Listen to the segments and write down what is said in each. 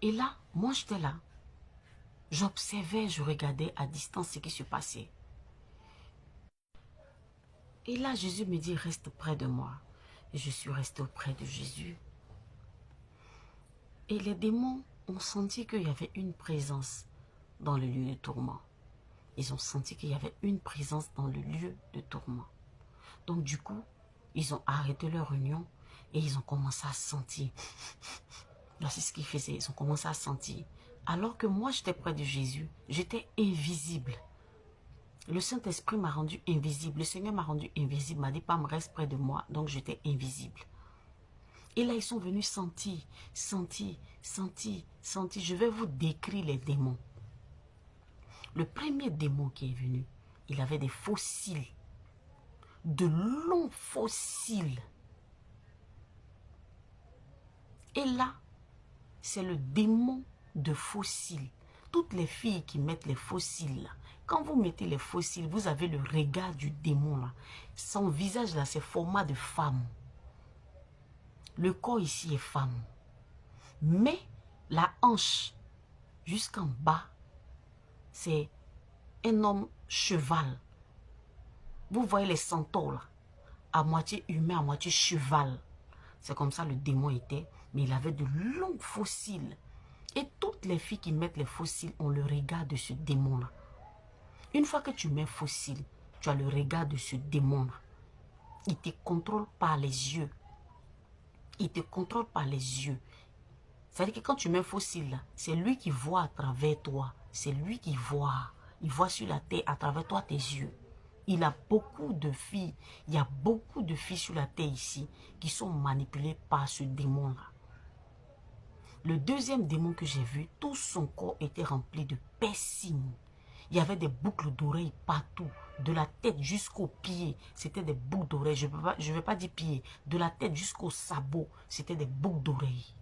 Et là, moi j'étais là. J'observais, je regardais à distance ce qui se passait. Et là, Jésus me dit, reste près de moi. Et je suis restée auprès de Jésus. Et les démons ont senti qu'il y avait une présence dans le lieu de tourment. Ils ont senti qu'il y avait une présence dans le lieu de tourment. Donc du coup, ils ont arrêté leur réunion et ils ont commencé à sentir. Là, c'est ce qu'ils faisaient. Ils ont commencé à sentir. Alors que moi, j'étais près de Jésus, j'étais invisible. Le Saint-Esprit m'a rendu invisible. Le Seigneur m'a rendu invisible. M'a dit, pas me reste près de moi. Donc, j'étais invisible. Et là, ils sont venus sentir, sentir, sentir, sentir. Je vais vous décrire les démons. Le premier démon qui est venu, il avait des fossiles. De longs fossiles. Et là, c'est le démon de fossiles. Toutes les filles qui mettent les fossiles là, quand vous mettez les fossiles, vous avez le regard du démon là. Son visage là, c'est format de femme. Le corps ici est femme. Mais la hanche jusqu'en bas, c'est un homme cheval. Vous voyez les centaures là, à moitié humain, à moitié cheval. C'est comme ça le démon était, mais il avait de longs fossiles. Et toutes les filles qui mettent les fossiles ont le regard de ce démon-là. Une fois que tu mets fossile, tu as le regard de ce démon-là. Il te contrôle par les yeux. Il te contrôle par les yeux. C'est-à-dire que quand tu mets fossile, c'est lui qui voit à travers toi. C'est lui qui voit. Il voit sur la terre à travers toi tes yeux. Il a beaucoup de filles. Il y a beaucoup de filles sur la terre ici qui sont manipulées par ce démon-là. Le deuxième démon que j'ai vu, tout son corps était rempli de piercings. Il y avait des boucles d'oreilles partout, de la tête jusqu'aux pieds. C'était des boucles d'oreilles, je ne vais pas dire pieds, de la tête jusqu'au sabot, c'était des boucles d'oreilles.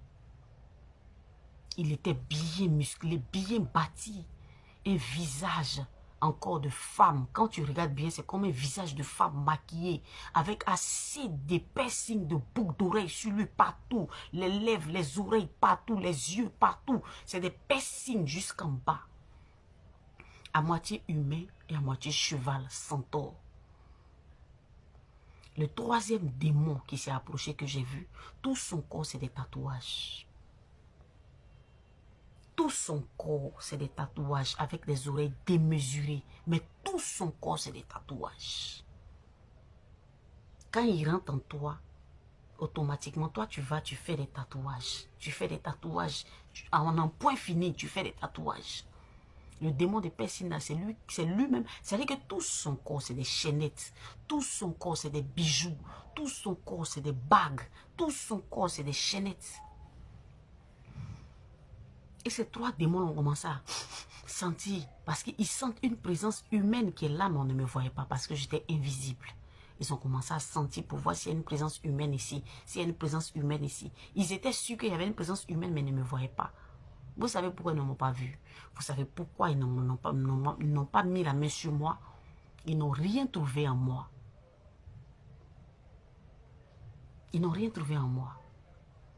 Il était bien musclé, bien bâti, un visage encore de femme. Quand tu regardes bien, c'est comme un visage de femme maquillée, avec assez de piercings, de boucles d'oreilles sur lui partout, les lèvres, les oreilles partout, les yeux partout. C'est des piercings jusqu'en bas. À moitié humain et à moitié cheval, centaure. Le troisième démon qui s'est approché que j'ai vu, tout son corps c'est des tatouages. Tout son corps c'est des tatouages avec des oreilles démesurées. Mais tout son corps c'est des tatouages. Quand il rentre en toi, automatiquement, toi tu vas, tu fais des tatouages. Tu fais des tatouages. En un point fini, tu fais des tatouages. Le démon de Persina, c'est lui-même. C'est-à-dire que tout son corps, c'est des chaînettes. Tout son corps, c'est des bijoux. Tout son corps, c'est des bagues. Tout son corps, c'est des chaînettes. Et ces trois démons ont commencé à sentir. Parce qu'ils sentent une présence humaine qui est là, mais on ne me voyait pas parce que j'étais invisible. Ils ont commencé à sentir pour voir s'il y a une présence humaine ici. S'il y a une présence humaine ici. Ils étaient sûrs qu'il y avait une présence humaine, mais ils ne me voyaient pas. Vous savez pourquoi ils ne m'ont pas vu? Vous savez pourquoi ils n'ont pas mis la main sur moi? Ils n'ont rien trouvé en moi. Ils n'ont rien trouvé en moi.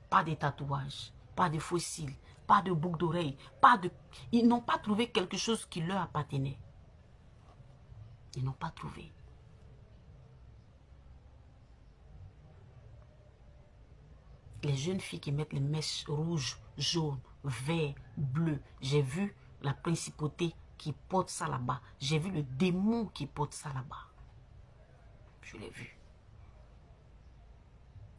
Pas de tatouages, pas de fossiles, pas de boucles d'oreilles, Ils n'ont pas trouvé quelque chose qui leur appartenait. Ils n'ont pas trouvé. Les jeunes filles qui mettent les mèches rouges, jaunes, vert, bleu. J'ai vu la principauté qui porte ça là-bas. J'ai vu le démon qui porte ça là-bas. Je l'ai vu.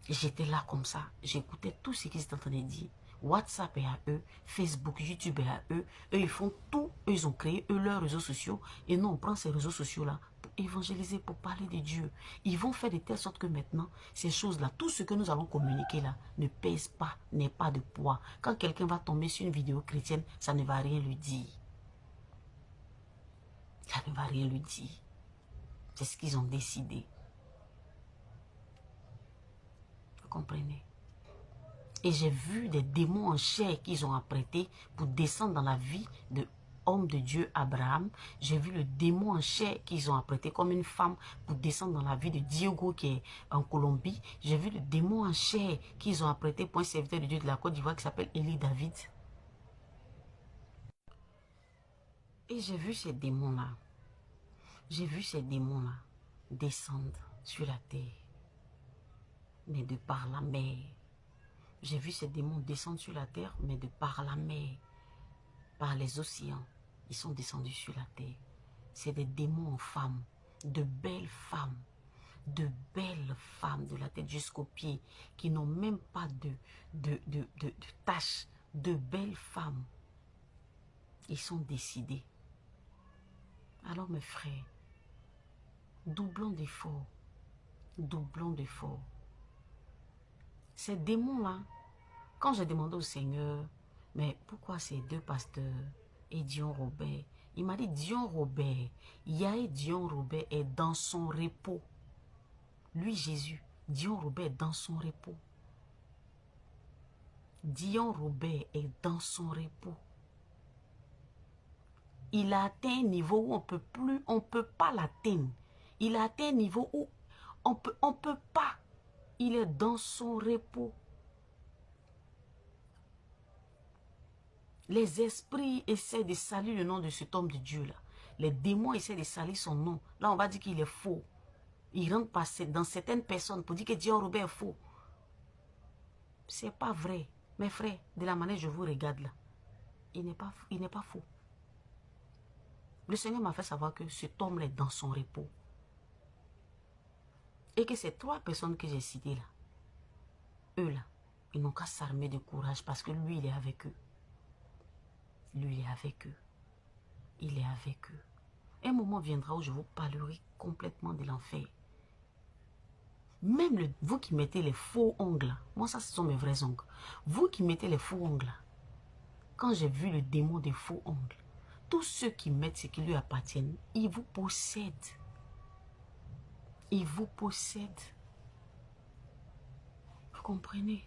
J'étais là comme ça. J'écoutais tout ce qu'ils étaient en train de dire. WhatsApp est à eux, Facebook, YouTube est à eux. Eux, ils font tout. Eux, ils ont créé, eux, leurs réseaux sociaux. Et nous, on prend ces réseaux sociaux-là pour évangéliser, pour parler de Dieu. Ils vont faire de telle sorte que maintenant, ces choses-là, tout ce que nous allons communiquer là, ne pèse pas, n'est pas de poids. Quand quelqu'un va tomber sur une vidéo chrétienne, ça ne va rien lui dire. Ça ne va rien lui dire. C'est ce qu'ils ont décidé. Vous comprenez? Et j'ai vu des démons en chair qu'ils ont apprêtés pour descendre dans la vie de l'homme de Dieu Abraham. J'ai vu le démon en chair qu'ils ont apprêté comme une femme pour descendre dans la vie de Diogo qui est en Colombie. J'ai vu le démon en chair qu'ils ont apprêté pour un serviteur de Dieu de la Côte d'Ivoire qui s'appelle Élie David. Et j'ai vu ces démons-là. J'ai vu ces démons-là descendre sur la terre. Mais de par la mer. J'ai vu ces démons descendre sur la terre, mais de par la mer. Par les océans. Ils sont descendus sur la terre. C'est des démons en femmes. De belles femmes. De belles femmes de la tête jusqu'aux pieds. Qui n'ont même pas de taches. De belles femmes. Ils sont décidés. Alors mes frères, doublons d'efforts. Doublons d'efforts. Ces démons-là, quand j'ai demandé au Seigneur, mais pourquoi ces deux pasteurs et Dion Robert, il m'a dit Dion Robert, Yahé Dion Robert est dans son repos. Lui Jésus, Dion Robert est dans son repos. Dion Robert est dans son repos. Il a atteint un niveau où on ne peut pas l'atteindre. Il a atteint un niveau où on peut pas. Il est dans son repos. Les esprits essaient de salir le nom de cet homme de Dieu là. Les démons essaient de salir son nom. Là, on va dire qu'il est faux. Il rentre dans certaines personnes pour dire que Dion Robert est faux. C'est pas vrai. Mes frères, de la manière dont je vous regarde là, il n'est pas faux. Le Seigneur m'a fait savoir que cet homme est dans son repos. Et que ces trois personnes que j'ai citées là, eux là, ils n'ont qu'à s'armer de courage parce que lui, il est avec eux. Lui, il est avec eux. Il est avec eux. Un moment viendra où je vous parlerai complètement de l'enfer. Même vous qui mettez les faux ongles, moi ça ce sont mes vrais ongles. Vous qui mettez les faux ongles, quand j'ai vu le démon des faux ongles, tous ceux qui mettent ce qui lui appartiennent, ils vous possèdent. Ils vous possèdent. Vous comprenez?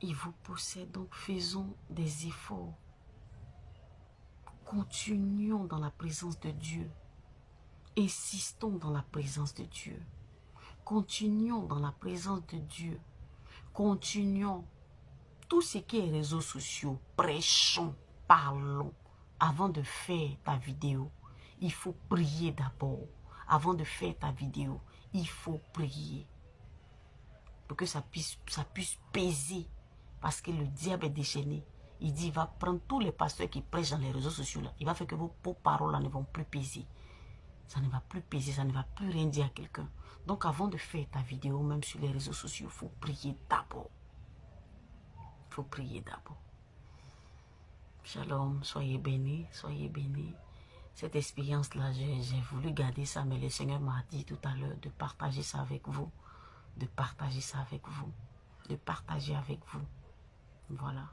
Ils vous possèdent, donc faisons des efforts. Continuons dans la présence de Dieu. Insistons dans la présence de Dieu. Continuons dans la présence de Dieu. Continuons. Tout ce qui est réseaux sociaux, prêchons, parlons. Avant de faire ta vidéo, il faut prier d'abord. Avant de faire ta vidéo, il faut prier. Pour que ça puisse peser. Parce que le diable est déchaîné. Il dit, il va prendre tous les pasteurs qui prêchent dans les réseaux sociaux là. Il va faire que vos paroles là ne vont plus peser. Ça ne va plus peser, ça ne va plus rien dire à quelqu'un. Donc avant de faire ta vidéo, même sur les réseaux sociaux, il faut prier d'abord. Il faut prier d'abord. Shalom, soyez bénis, soyez bénis. Cette expérience-là, j'ai voulu garder ça, mais le Seigneur m'a dit tout à l'heure de partager ça avec vous. De partager ça avec vous. De partager avec vous. Voilà.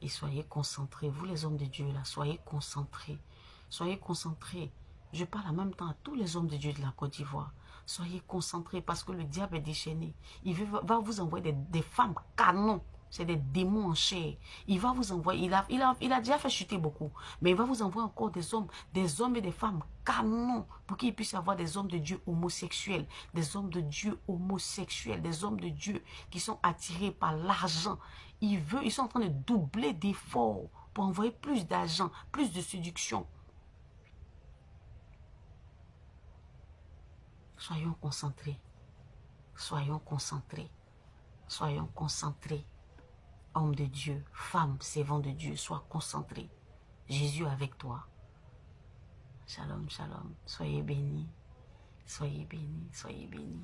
Et soyez concentrés. Vous les hommes de Dieu là, soyez concentrés. Soyez concentrés. Je parle en même temps à tous les hommes de Dieu de la Côte d'Ivoire. Soyez concentrés parce que le diable est déchaîné. Il va vous envoyer des femmes canons. C'est des démons en chair. Il va vous envoyer, il a déjà fait chuter beaucoup. Mais il va vous envoyer encore des hommes et des femmes canons pour qu'il puisse avoir des hommes de Dieu homosexuels. Des hommes de Dieu homosexuels. Des hommes de Dieu qui sont attirés par l'argent. Ils sont en train de doubler d'efforts pour envoyer plus d'argent, plus de séduction. Soyons concentrés. Soyons concentrés. Soyons concentrés. Homme de Dieu, femme, servant de Dieu, sois concentré. Jésus avec toi. Shalom, shalom. Soyez bénis. Soyez bénis, soyez bénis.